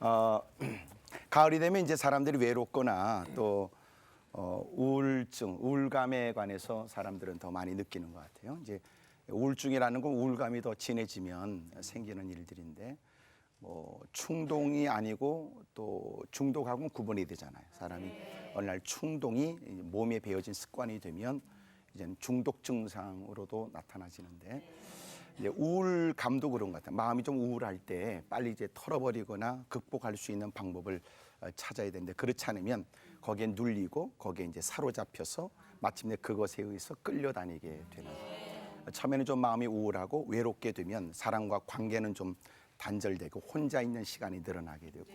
어, 가을이 되면 이제 사람들이 외롭거나 또 우울증, 우울감에 관해서 사람들은 더 많이 느끼는 것 같아요. 이제 우울증이라는 건 우울감이 더 진해지면 생기는 일들인데 뭐 충동이 아니고 또 중독하고는 구분이 되잖아요. 사람이 어느 날 충동이 몸에 배어진 습관이 되면 이제는 중독 증상으로도 나타나지는데 이제 우울감도 그런 것 같아요. 마음이 좀 우울할 때 빨리 이제 털어버리거나 극복할 수 있는 방법을 찾아야 되는데 그렇지 않으면 거기에 눌리고 거기에 이제 사로잡혀서 마침내 그것에 의해서 끌려다니게 되는 거예요. 처음에는 좀 마음이 우울하고 외롭게 되면 사람과 관계는 좀 단절되고 혼자 있는 시간이 늘어나게 되고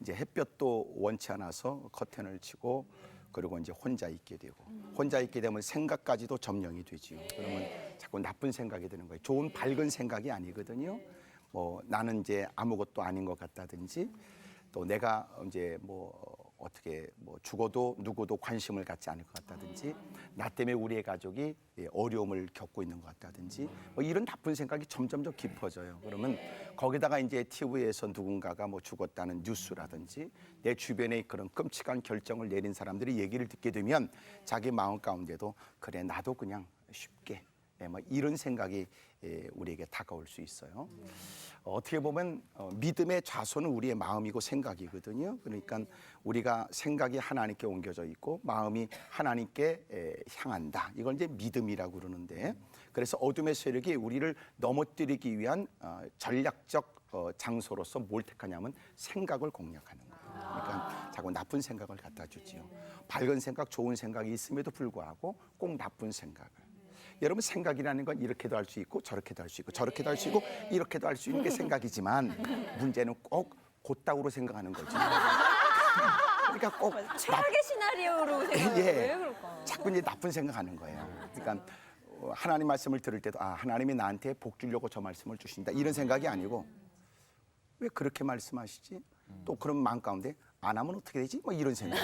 이제 햇볕도 원치 않아서 커튼을 치고 그리고 이제 혼자 있게 되고 혼자 있게 되면 생각까지도 점령이 되지요. 그러면 자꾸 나쁜 생각이 드는 거예요. 좋은 밝은 생각이 아니거든요. 뭐 나는 이제 아무것도 아닌 것 같다든지 또 내가 이제 뭐 어떻게 뭐 죽어도 누구도 관심을 갖지 않을 것 같다든지 나 때문에 우리의 가족이 어려움을 겪고 있는 것 같다든지 뭐 이런 나쁜 생각이 점점 더 깊어져요. 그러면 거기다가 이제 TV에서 누군가가 뭐 죽었다는 뉴스라든지 내 주변에 그런 끔찍한 결정을 내린 사람들이 얘기를 듣게 되면 자기 마음 가운데도 그래 나도 그냥 쉽게 뭐 이런 생각이 우리에게 다가올 수 있어요. 어떻게 보면 믿음의 좌소는 우리의 마음이고 생각이거든요. 그러니까 우리가 생각이 하나님께 옮겨져 있고 마음이 하나님께 향한다. 이걸 이제 믿음이라고 그러는데 그래서 어둠의 세력이 우리를 넘어뜨리기 위한 전략적 장소로서 뭘 택하냐면 생각을 공략하는 거예요. 그러니까 자꾸 나쁜 생각을 갖다 주지요. 밝은 생각, 좋은 생각이 있음에도 불구하고 꼭 나쁜 생각을. 여러분 생각이라는 건 이렇게도 할 수 있고 저렇게도 할 수 있고 저렇게도 할 수 있고 이렇게도 할 수 있는 게 생각이지만 문제는 꼭 곧다우로 생각하는 거죠. 그러니까 꼭 최악의 시나리오로 생각해요. 예. 왜 그럴까? 자꾸 이제 나쁜 생각하는 거예요. 그러니까 하나님 말씀을 들을 때도 하나님이 나한테 복 주려고 저 말씀을 주신다 이런 생각이 아니고 왜 그렇게 말씀하시지? 또 그런 마음 가운데 안 하면 어떻게 되지? 뭐 이런 생각.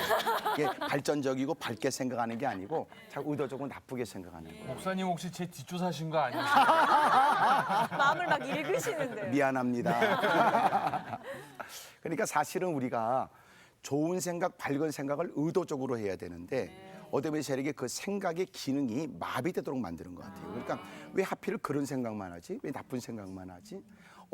이게 발전적이고 밝게 생각하는 게 아니고 자꾸 의도적으로 나쁘게 생각하는 거예요. 목사님 혹시 제 뒷조사신 거 아니에요? 마음을 막 읽으시는데. 미안합니다. 그러니까 사실은 우리가 좋은 생각, 밝은 생각을 의도적으로 해야 되는데 어둠의 세력이 그 생각의 기능이 마비되도록 만드는 것 같아요. 그러니까 왜 하필 그런 생각만 하지? 왜 나쁜 생각만 하지?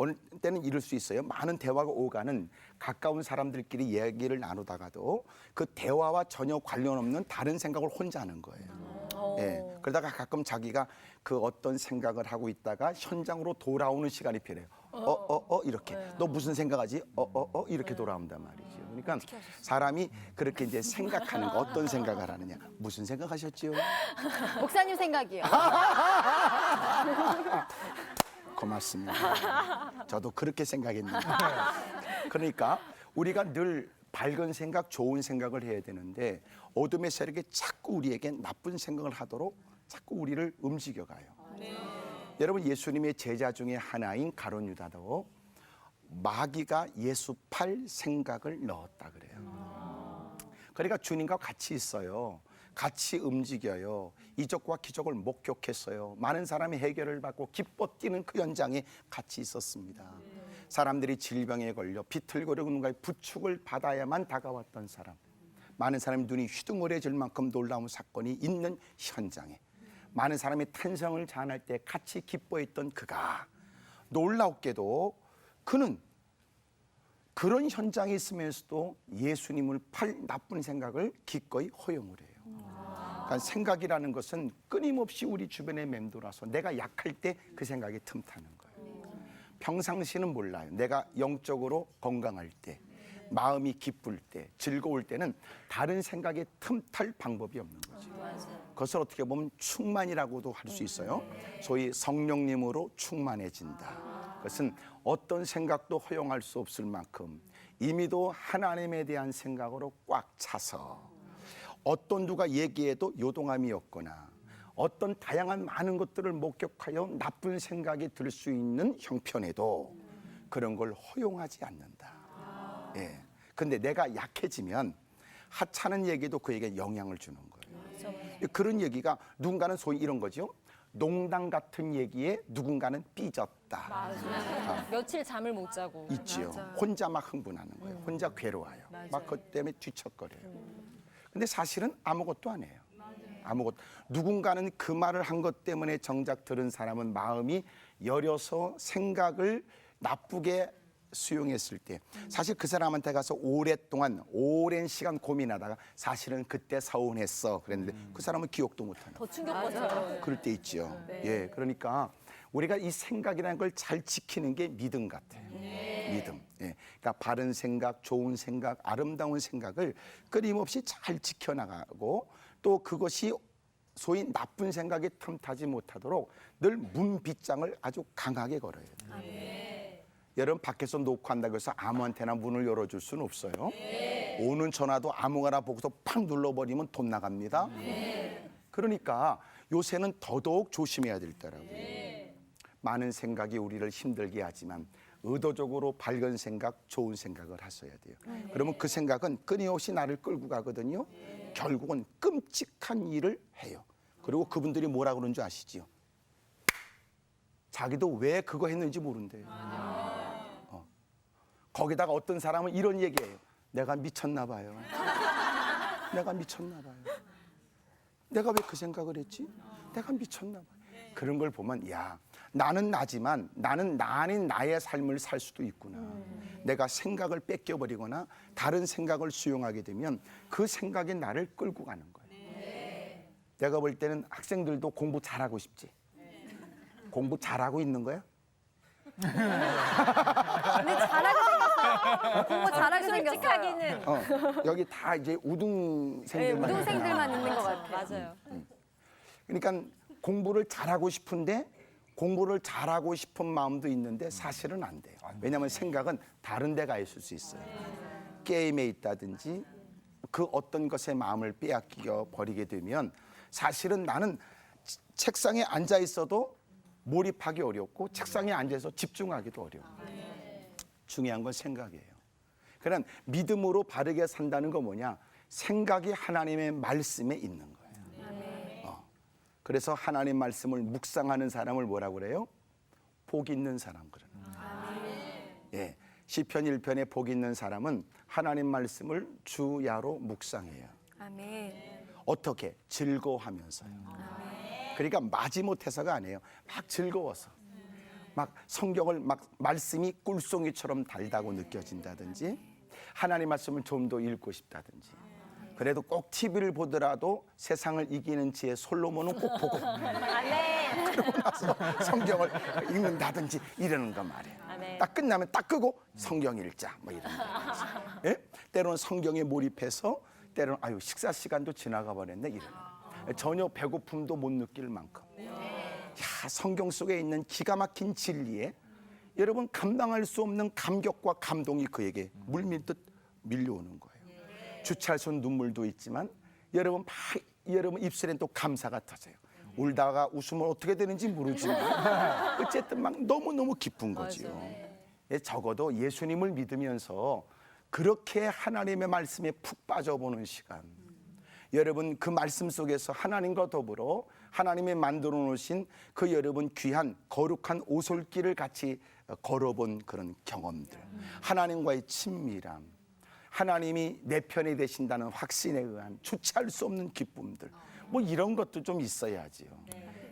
어느 때는 이럴 수 있어요. 많은 대화가 오가는 가까운 사람들끼리 얘기를 나누다가도 그 대화와 전혀 관련 없는 다른 생각을 혼자 하는 거예요. 예. 그러다가 가끔 자기가 그 어떤 생각을 하고 있다가 현장으로 돌아오는 시간이 필요해요. 이렇게. 너 무슨 생각하지? 이렇게 돌아온단 말이죠. 그러니까 사람이 그렇게 이제 생각하는 거 어떤 생각을 하느냐. 무슨 생각하셨지요? 목사님 생각이요. 고맙습니다. 저도 그렇게 생각했는데. 그러니까 우리가 늘 밝은 생각, 좋은 생각을 해야 되는데 어둠의 세력이 자꾸 우리에게 나쁜 생각을 하도록 자꾸 우리를 움직여가요. 여러분 예수님의 제자 중에 하나인 가룟 유다도 마귀가 예수 팔 생각을 넣었다 그래요. 그러니까 주님과 같이 있어요. 같이 움직여요. 이적과 기적을 목격했어요. 많은 사람이 해결을 받고 기뻐 뛰는 그 현장에 같이 있었습니다. 사람들이 질병에 걸려 비틀거리고 누군가의 부축을 받아야만 다가왔던 사람. 많은 사람이 눈이 휘둥그레질 만큼 놀라운 사건이 있는 현장에 많은 사람이 탄성을 자아낼 때 같이 기뻐했던 그가 놀랍게도 그는 그런 현장에 있으면서도 예수님을 팔 나쁜 생각을 기꺼이 허용을 해요. 그러니까 생각이라는 것은 끊임없이 우리 주변에 맴돌아서 내가 약할 때 그 생각이 틈타는 거예요. 평상시는 몰라요. 내가 영적으로 건강할 때, 마음이 기쁠 때, 즐거울 때는 다른 생각에 틈탈 방법이 없는 거죠. 그것을 어떻게 보면 충만이라고도 할 수 있어요. 소위 성령님으로 충만해진다. 그것은 어떤 생각도 허용할 수 없을 만큼 이미도 하나님에 대한 생각으로 꽉 차서 어떤 누가 얘기해도 요동함이 없거나 어떤 다양한 많은 것들을 목격하여 나쁜 생각이 들 수 있는 형편에도 그런 걸 허용하지 않는다. 예. 근데 내가 약해지면 하찮은 얘기도 그에게 영향을 주는 거예요. 그런 얘기가 누군가는 소위 이런 거죠. 농담 같은 얘기에 누군가는 삐졌다. 며칠 잠을 못 자고. 있지요. 혼자 막 흥분하는 거예요. 혼자 괴로워요. 막 그것 때문에 뒤척거려요. 근데 사실은 아무것도 안 해요. 아무것도. 누군가는 그 말을 한 것 때문에 정작 들은 사람은 마음이 여려서 생각을 나쁘게 수용했을 때 사실 그 사람한테 가서 오랫동안 오랜 시간 고민하다가 사실은 그때 서운했어 그랬는데 그 사람은 기억도 못하는 더 충격받아요. 그럴 때 있죠. 예, 그러니까 우리가 이 생각이라는 걸 잘 지키는 게 믿음 같아요. 믿음. 예, 그러니까 바른 생각, 좋은 생각, 아름다운 생각을 끊임없이 잘 지켜나가고 또 그것이 소위 나쁜 생각에 틈타지 못하도록 늘 문빗장을 아주 강하게 걸어야 돼요. 여러분 밖에서 녹화한다고 해서 아무한테나 문을 열어줄 수는 없어요. 오는 전화도 아무거나 보고서 팍 눌러버리면 돈 나갑니다. 그러니까 요새는 더더욱 조심해야 되더라고요. 많은 생각이 우리를 힘들게 하지만 의도적으로 밝은 생각, 좋은 생각을 하셔야 돼요. 그러면 그 생각은 끊임없이 나를 끌고 가거든요. 결국은 끔찍한 일을 해요. 그리고 그분들이 뭐라 그러는 줄 아시지요? 자기도 왜 그거 했는지 모른대요. 거기다가 어떤 사람은 이런 얘기해요. 내가 미쳤나 봐요. 내가 미쳤나 봐요. 내가 왜 그 생각을 했지? 내가 미쳤나 봐요. 그런 걸 보면 야, 나는 나지만 나는 나 아닌 나의 삶을 살 수도 있구나. 내가 생각을 뺏겨버리거나 다른 생각을 수용하게 되면 그 생각이 나를 끌고 가는 거예요. 내가 볼 때는 학생들도 공부 잘하고 싶지. 공부 잘하고 있는 거야? 근데 잘하게 생겼어요. 공부 잘하게 생겼어요. 솔직하기는. 여기 다 이제 우등생들만 우등생들만 있는 것 같아요. 맞아요. 그러니까 공부를 잘하고 싶은데 공부를 잘하고 싶은 마음도 있는데 사실은 안 돼요. 왜냐하면 생각은 다른 데 가 있을 수 있어요. 게임에 있다든지 그 어떤 것에 마음을 빼앗겨 버리게 되면 사실은 나는 책상에 앉아 있어도 몰입하기 어렵고 책상에 앉아서 집중하기도 어려워요. 중요한 건 생각이에요. 그런 믿음으로 바르게 산다는 건 뭐냐? 생각이 하나님의 말씀에 있는 거예요. 그래서 하나님 말씀을 묵상하는 사람을 뭐라고 그래요? 복 있는 사람 그러는 거예요. 예, 시편 1편에 복 있는 사람은 하나님 말씀을 주야로 묵상해요. 아멘. 어떻게? 즐거워하면서요. 그러니까 마지못해서가 아니에요. 막 즐거워서. 막 성경을 막 말씀이 꿀송이처럼 달다고 느껴진다든지 하나님 말씀을 좀 더 읽고 싶다든지 그래도 꼭 TV를 보더라도 세상을 이기는 지혜 솔로몬은 꼭 보고 그러고 나서 성경을 읽는다든지 이러는 거 말이에요. 딱 끝나면 딱 끄고 성경 읽자 뭐 이런 거. 예? 때로는 성경에 몰입해서 때로는 아유 식사 시간도 지나가 버렸네 이런 거. 전혀 배고픔도 못 느낄 만큼 야, 성경 속에 있는 기가 막힌 진리에 여러분 감당할 수 없는 감격과 감동이 그에게 물밀듯 밀려오는 거예요. 주체할 수 없는 눈물도 있지만 여러분 입술엔 또 감사가 터져요. 울다가 웃으면 어떻게 되는지 모르지만 어쨌든 막 너무너무 기쁜 거지요. 적어도 예수님을 믿으면서 그렇게 하나님의 말씀에 푹 빠져보는 시간 여러분 그 말씀 속에서 하나님과 더불어 하나님이 만들어 놓으신 그 여러분 귀한 거룩한 오솔길을 같이 걸어본 그런 경험들 하나님과의 친밀함 하나님이 내 편이 되신다는 확신에 의한 주체할 수 없는 기쁨들 뭐 이런 것도 좀 있어야지요.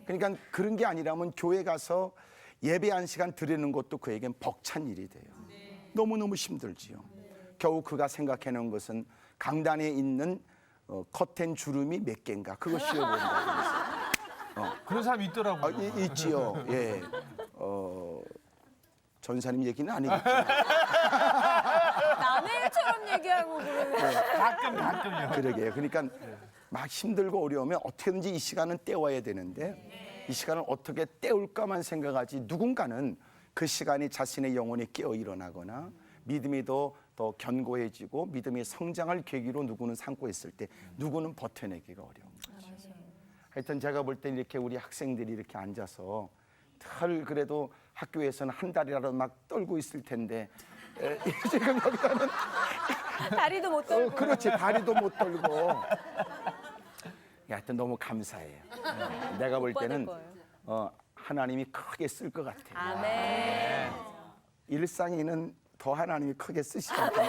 그러니까 그런 게 아니라면 교회 가서 예배 한 시간 드리는 것도 그에겐 벅찬 일이 돼요. 너무너무 힘들지요. 겨우 그가 생각해 놓은 것은 강단에 있는 커튼 주름이 몇 개인가 그거 씌워본다 그랬어요. 그런 사람 있더라고요. 있지요. 예. 전사님 얘기는 아니겠지만 남의 일처럼 얘기하고 그러면. 가끔요. 그러게요. 그러니까 막 힘들고 어려우면 어떻게든지 이 시간은 때워야 되는데 이 시간을 어떻게 때울까만 생각하지 누군가는 그 시간이 자신의 영혼이 깨어 일어나거나 믿음이 더 견고해지고 믿음의 성장할 계기로 누구는 삼고 있을 때 누구는 버텨내기가 어려운 거죠. 하여튼 제가 볼 때 이렇게 우리 학생들이 이렇게 앉아서 덜 그래도 학교에서는 한 달이라도 막 떨고 있을 텐데 지금 여기서는 다리도 못 떨고. 그렇지 다리도 못 떨고 하여튼 너무 감사해요. 내가 볼 때는 하나님이 크게 쓸 것 같아요. 아멘. 일상에는 더 하나님이 크게 쓰시거든요.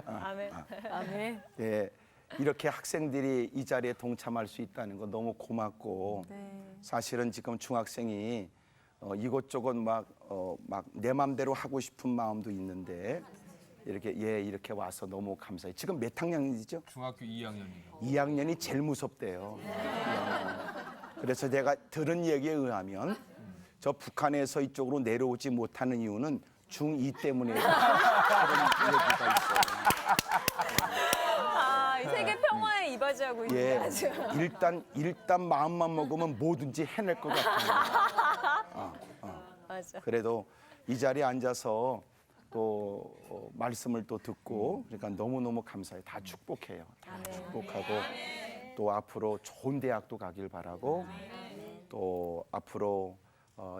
아멘. 아멘. 예, 이렇게 학생들이 이 자리에 동참할 수 있다는 거 너무 고맙고 사실은 지금 중학생이 이것저것 막 내 맘대로 하고 싶은 마음도 있는데 이렇게 와서 너무 감사해요. 지금 몇 학년이죠? 중학교 2학년이요. 2학년이 제일 무섭대요. 2학년. 그래서 제가 들은 얘기에 의하면 저 북한에서 이쪽으로 내려오지 못하는 이유는 중2 때문에 그런 얘기가 있어요. 아, 이 세계 평화에 이바지하고 있는 예, 아주. 일단 마음만 먹으면 뭐든지 해낼 것 같아요. 맞아. 그래도 이 자리에 앉아서 또 말씀을 또 듣고 그러니까 너무너무 감사해요. 다 축복해요. 다 축복하고 또 앞으로 좋은 대학도 가길 바라고 또 앞으로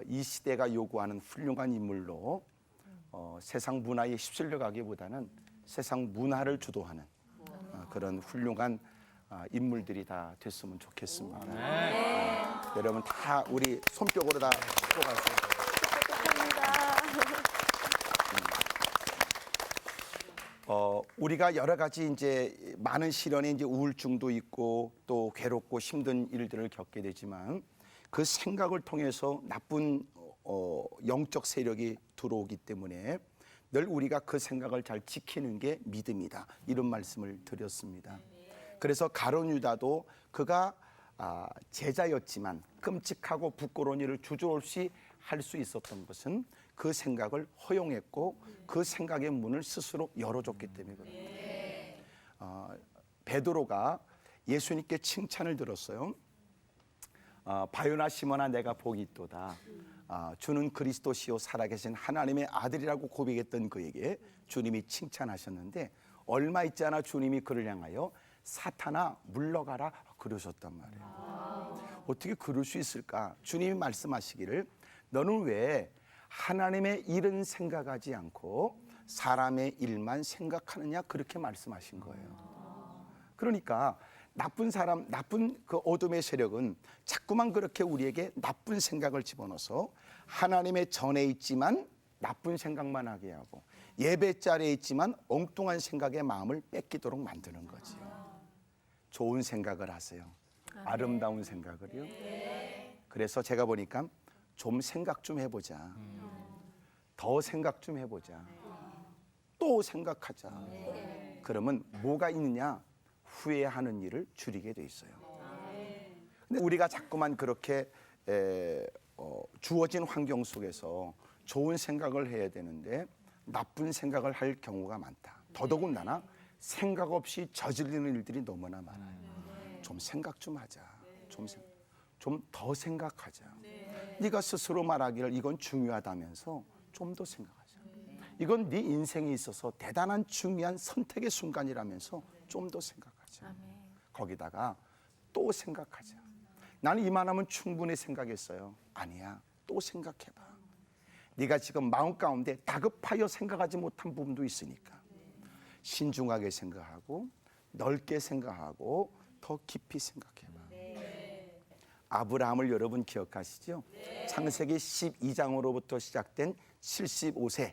이 시대가 요구하는 훌륭한 인물로 세상 문화에 휩쓸려 가기보다는 세상 문화를 주도하는 그런 훌륭한 인물들이 다 됐으면 좋겠습니다. 여러분 다 우리 손뼉으로 다 축복하세요. 우리가 여러 가지 이제 많은 시련에 이제 우울증도 있고 또 괴롭고 힘든 일들을 겪게 되지만 그 생각을 통해서 나쁜 영적 세력이 들어오기 때문에 늘 우리가 그 생각을 잘 지키는 게 믿음이다. 이런 말씀을 드렸습니다. 그래서 가룟 유다도 그가 제자였지만 끔찍하고 부끄러운 일을 주저없이 할 수 있었던 것은 그 생각을 허용했고 그 생각의 문을 스스로 열어줬기 때문이거든요. 베드로가 예수님께 칭찬을 들었어요. 바요나 시몬아 내가 복이 있도다. 주는 그리스도시요 살아계신 하나님의 아들이라고 고백했던 그에게 주님이 칭찬하셨는데 얼마 있지 않아 주님이 그를 향하여 사탄아 물러가라 그러셨단 말이에요. 어떻게 그럴 수 있을까? 주님이 말씀하시기를 너는 왜 하나님의 일은 생각하지 않고 사람의 일만 생각하느냐 그렇게 말씀하신 거예요. 그러니까 나쁜 사람, 나쁜 그 어둠의 세력은 자꾸만 그렇게 우리에게 나쁜 생각을 집어넣어서 하나님의 전에 있지만 나쁜 생각만 하게 하고 예배 자리에 있지만 엉뚱한 생각에 마음을 뺏기도록 만드는 거지요. 좋은 생각을 하세요. 아름다운 생각을요. 그래서 제가 보니까 좀 생각 좀 해보자. 더 생각 좀 해보자. 또 생각하자. 그러면 뭐가 있느냐? 후회하는 일을 줄이게 돼 있어요. 근데 우리가 자꾸만 그렇게 주어진 환경 속에서 좋은 생각을 해야 되는데 나쁜 생각을 할 경우가 많다. 더더군다나 생각 없이 저지르는 일들이 너무나 많아요. 좀 생각 좀 하자. 좀 더 생각하자. 네가 스스로 말하기를 이건 중요하다면서 좀 더 생각하자. 이건 네 인생에 있어서 대단한 중요한 선택의 순간이라면서 좀 더 생각하자. 거기다가 또 생각하자. 나는 이만하면 충분히 생각했어요. 아니야. 또 생각해봐. 네가 지금 마음 가운데 다급하여 생각하지 못한 부분도 있으니까 신중하게 생각하고 넓게 생각하고 더 깊이 생각해봐. 아브라함을 여러분 기억하시죠? 창세기 12장으로부터 시작된 75세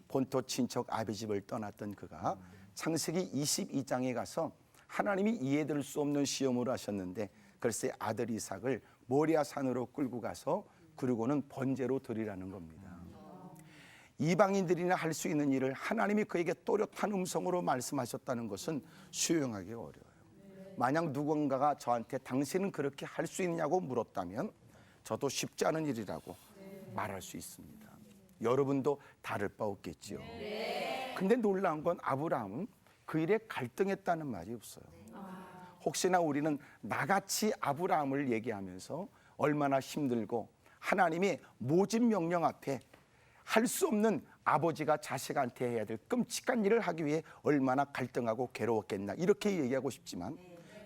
본토 친척 아비 집을 떠났던 그가 창세기 22장에 가서 하나님이 이해될 수 없는 시험으로 하셨는데 글쎄 아들 이삭을 모리아 산으로 끌고 가서 그리고는 번제로 드리라는 겁니다. 이방인들이나 할 수 있는 일을 하나님이 그에게 또렷한 음성으로 말씀하셨다는 것은 수용하기 어려워요. 만약 누군가가 저한테 당신은 그렇게 할 수 있냐고 물었다면 저도 쉽지 않은 일이라고 말할 수 있습니다. 여러분도 다를 바 없겠지요. 근데 놀라운 건 아브라함은 그 일에 갈등했다는 말이 없어요. 혹시나 우리는 나같이 아브라함을 얘기하면서 얼마나 힘들고 하나님이 모진 명령 앞에 할 수 없는 아버지가 자식한테 해야 될 끔찍한 일을 하기 위해 얼마나 갈등하고 괴로웠겠나 이렇게 얘기하고 싶지만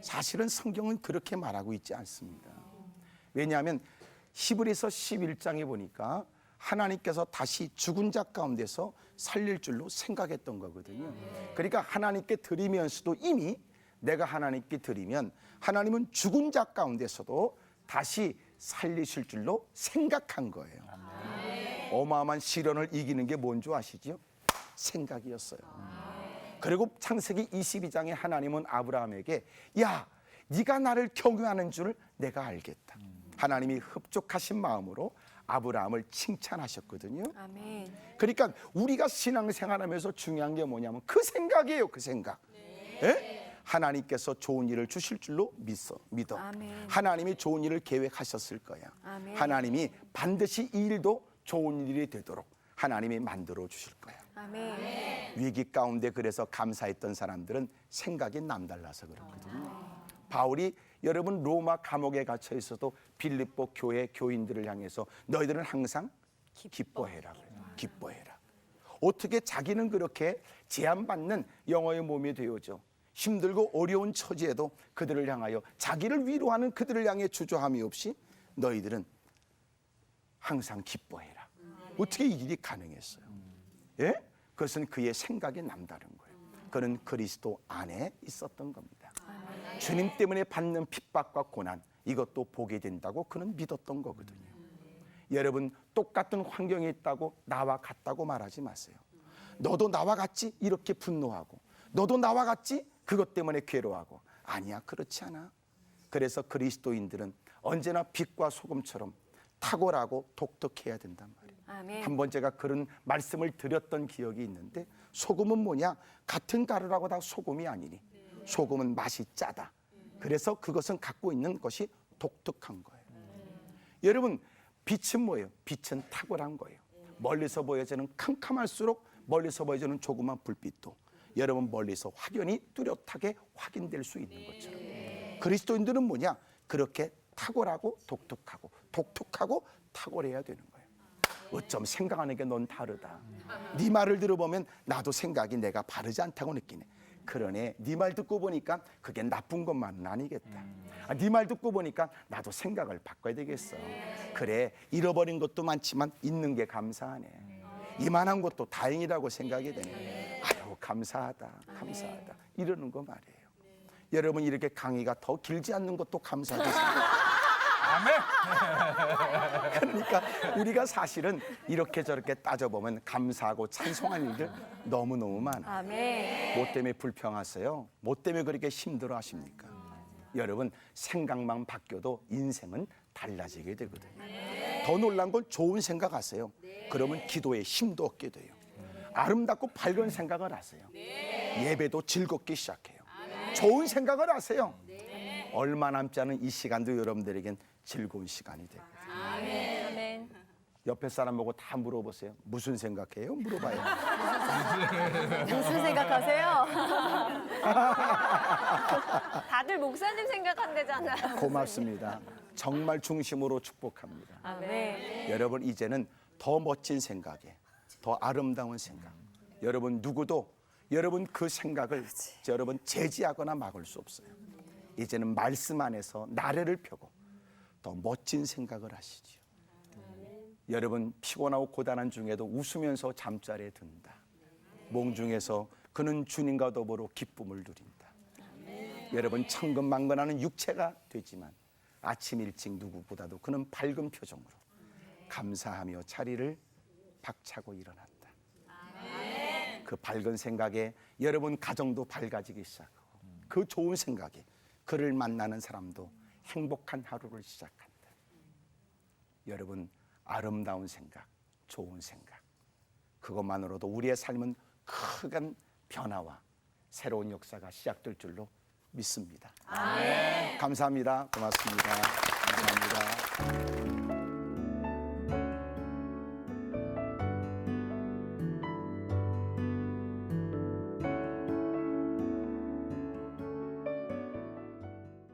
사실은 성경은 그렇게 말하고 있지 않습니다. 왜냐하면 히브리서 11장에 보니까 하나님께서 다시 죽은 자 가운데서 살릴 줄로 생각했던 거거든요. 그러니까 하나님께 드리면서도 이미 내가 하나님께 드리면 하나님은 죽은 자 가운데서도 다시 살리실 줄로 생각한 거예요. 어마어마한 시련을 이기는 게 뭔지 아시죠? 생각이었어요. 그리고 창세기 22장에 하나님은 아브라함에게 야, 네가 나를 경유하는 줄 내가 알겠다. 하나님이 흡족하신 마음으로 아브라함을 칭찬하셨거든요. 아멘. 그러니까 우리가 신앙생활하면서 중요한 게 뭐냐면 그 생각이에요. 그 생각. 예? 하나님께서 좋은 일을 주실 줄로 믿어. 아멘. 하나님이 좋은 일을 계획하셨을 거야. 아멘. 하나님이 반드시 이 일도 좋은 일이 되도록 하나님이 만들어 주실 거야. 아멘. 위기 가운데 그래서 감사했던 사람들은 생각이 남달라서 그렇거든요. 바울이 여러분 로마 감옥에 갇혀 있어도 빌립보 교회 교인들을 향해서 너희들은 항상 기뻐해라. 기뻐해라. 어떻게 자기는 그렇게 제한받는 영어의 몸이 되어져 힘들고 어려운 처지에도 그들을 향하여 자기를 위로하는 그들을 향해 주저함이 없이 너희들은 항상 기뻐해라. 어떻게 이 일이 가능했어요? 예? 그것은 그의 생각이 남다른 거예요. 그는 그리스도 안에 있었던 겁니다. 주님 때문에 받는 핍박과 고난 이것도 보게 된다고 그는 믿었던 거거든요. 여러분 똑같은 환경에 있다고 나와 같다고 말하지 마세요. 너도 나와 같지? 이렇게 분노하고 너도 나와 같지? 그것 때문에 괴로워하고 아니야 그렇지 않아. 그래서 그리스도인들은 언제나 빛과 소금처럼 탁월하고 독특해야 된단 말이에요. 아멘. 한 번 제가 그런 말씀을 드렸던 기억이 있는데 소금은 뭐냐? 같은 가루라고 다 소금이 아니니 소금은 맛이 짜다. 그래서 그것은 갖고 있는 것이 독특한 거예요. 여러분 빛은 뭐예요? 빛은 탁월한 거예요. 멀리서 보여지는 캄캄할수록 멀리서 보여지는 조그만 불빛도 여러분 멀리서 확연히 뚜렷하게 확인될 수 있는 것처럼 그리스도인들은 뭐냐? 그렇게 탁월하고 독특하고 탁월해야 되는 거예요. 어쩜 생각하는 게 넌 다르다. 네 말을 들어보면 나도 생각이 내가 바르지 않다고 느끼네. 그러네. 네 말 듣고 보니까 그게 나쁜 것만은 아니겠다. 네 말 듣고 보니까 나도 생각을 바꿔야 되겠어. 그래 잃어버린 것도 많지만 있는 게 감사하네. 이만한 것도 다행이라고 생각이 되네. 아유 감사하다. 이러는 거 말이에요. 여러분 이렇게 강의가 더 길지 않는 것도 감사하게 생각해요. 그러니까 우리가 사실은 이렇게 저렇게 따져보면 감사하고 찬송할 일들 너무너무 많아. 아멘. 뭐 때문에 불평하세요? 뭐 때문에 그렇게 힘들어 하십니까? 여러분 생각만 바뀌어도 인생은 달라지게 되거든요. 더 놀란 건 좋은 생각하세요. 그러면 기도에 힘도 얻게 돼요. 아름답고 밝은 생각을 하세요. 예배도 즐겁게 시작해요. 좋은 생각을 하세요. 얼마 남지 않은 이 시간도 여러분들에겐 즐거운 시간이 되거든요. 아멘. 옆에 사람 보고 다 물어보세요. 무슨 생각해요? 물어봐요. 무슨 생각하세요? 다들 목사님 생각한대잖아요. 고맙습니다. 정말 중심으로 축복합니다. 아멘. 여러분 이제는 더 멋진 생각에 더 아름다운 생각. 여러분 누구도 여러분 그 생각을 여러분 제지하거나 막을 수 없어요. 이제는 말씀 안에서 나래를 펴고 더 멋진 생각을 하시죠. 여러분 피곤하고 고단한 중에도 웃으면서 잠자리에 든다. 몽중에서 그는 주님과 더불어 기쁨을 누린다. 여러분 천근만근하는 육체가 되지만 아침 일찍 누구보다도 그는 밝은 표정으로 감사하며 자리를 박차고 일어난다. 그 밝은 생각에 여러분 가정도 밝아지기 시작하고 그 좋은 생각에 그를 만나는 사람도 행복한 하루를 시작한다. 여러분 아름다운 생각, 좋은 생각 그것만으로도 우리의 삶은 큰 변화와 새로운 역사가 시작될 줄로 믿습니다. 감사합니다. 고맙습니다. 감사합니다.